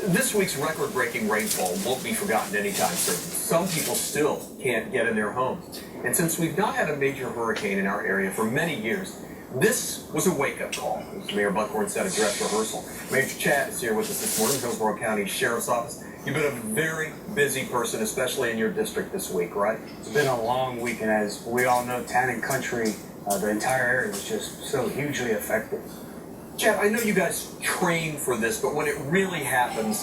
This week's record-breaking rainfall won't be forgotten anytime soon. Some people still can't get in their homes. And since we've not had a major hurricane in our area for many years, this was a wake-up call, as Mayor Buckhorn said at dress rehearsal. Major Chad is here with us this morning, Hillsborough County Sheriff's Office. You've been a very busy person, especially in your district this week, right? It's been a long week, and as we all know, town and country, the entire area was just so hugely affected. Chad, I know you guys train for this, but when it really happens,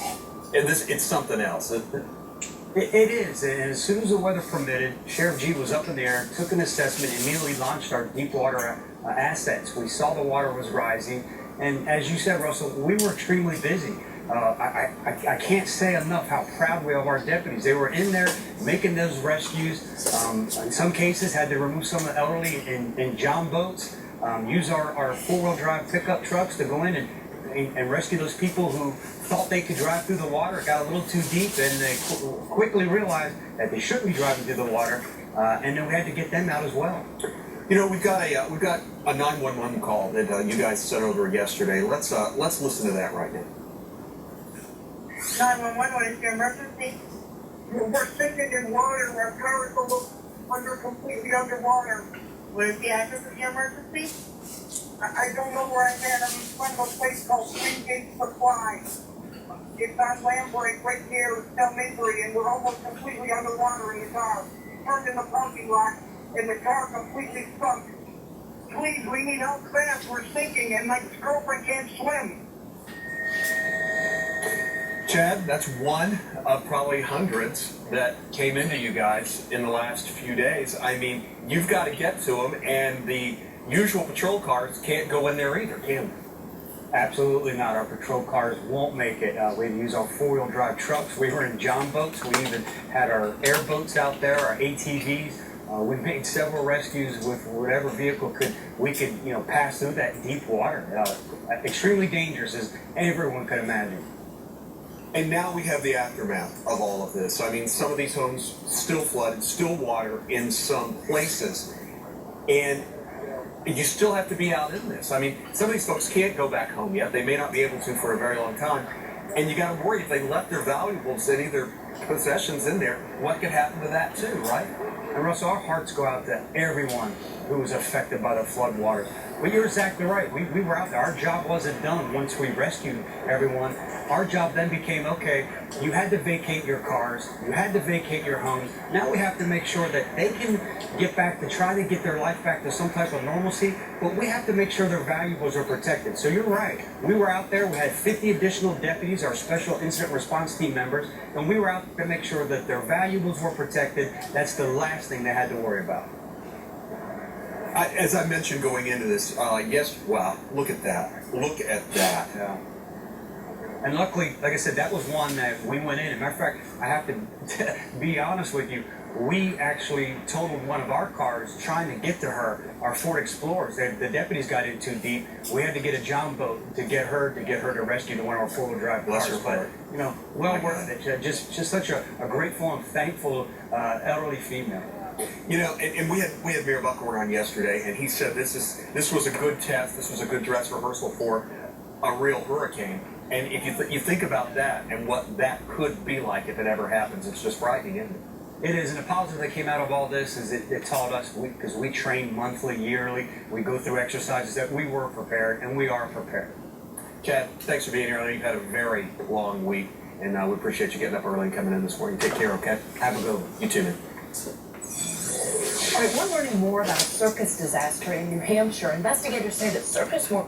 it's something else. It is, and as soon as the weather permitted, Sheriff G was up in the air, took an assessment, immediately launched our deep water assets. We saw the water was rising, and as you said, Russell, we were extremely busy. I can't say enough how proud we are of our deputies. They were in there making those rescues. In some cases, had to remove some of the elderly in john boats, use our four-wheel drive pickup trucks to go in and rescue those people who thought they could drive through the water. It got a little too deep, and they quickly realized that they shouldn't be driving through the water, and then we had to get them out as well. You know, we've got a 911 call that you guys sent over yesterday. Let's listen to that right now. 911, what is your emergency? We're sinking in water. Our car is completely underwater. What is the address of your emergency? I don't know where I'm at. I'm in front of a place called Green Gate Supply. It's on Lambright right here in Maybury, and we're almost completely underwater in the car. Turned in the parking lot, and the car completely sunk. Please, we need help fast. We're sinking, and my girlfriend can't swim. Chad, that's one of probably hundreds that came into you guys in the last few days. I mean, you've got to get to them, and the usual patrol cars can't go in there either, can they? Absolutely not. Our patrol cars won't make it. We use our four-wheel drive trucks. We were in john boats. We even had our airboats out there, our ATVs. We made several rescues with whatever vehicle we could pass through that deep water. Extremely dangerous, as everyone could imagine. And now we have the aftermath of all of this. I mean, some of these homes still flooded, still water in some places. And you still have to be out in this. I mean, some of these folks can't go back home yet. They may not be able to for a very long time. And you got to worry if they left their valuables, any of their possessions in there, what could happen to that too, right? And Russell, our hearts go out to everyone who was affected by the flood waters. But you're exactly right. We were out there. Our job wasn't done once we rescued everyone. Our job then became, okay, you had to vacate your cars. You had to vacate your homes. Now we have to make sure that they can get back to try to get their life back to some type of normalcy. But we have to make sure their valuables are protected. So you're right. We were out there. We had 50 additional deputies, our special incident response team members, and we were out to make sure that their valuables were protected. That's the last thing they had to worry about. As I mentioned going into this, yes, wow, look at that. Look at that. Yeah. And luckily, like I said, that was one that we went in. As a matter of fact, I have to be honest with you. We actually totaled one of our cars trying to get to her, our Ford Explorers. The deputies got in too deep. We had to get a john boat to get her to rescue to one of our four-wheel drive cars. But well worth it. Just such a grateful and thankful elderly female. You know, and we had Mayor Buckhorn on yesterday, and he said this was a good test. This was a good dress rehearsal for a real hurricane. And if you think about that and what that could be like if it ever happens, it's just frightening, isn't it? It is, and the positive that came out of all this is it taught us, because we train monthly, yearly, we go through exercises, that we were prepared, and we are prepared. Chad, thanks for being here. I know you've had a very long week, and we appreciate you getting up early and coming in this morning. Take care, okay? Have a good one. You too, man. All right, we're learning more about a circus disaster in New Hampshire. Investigators say that circus workers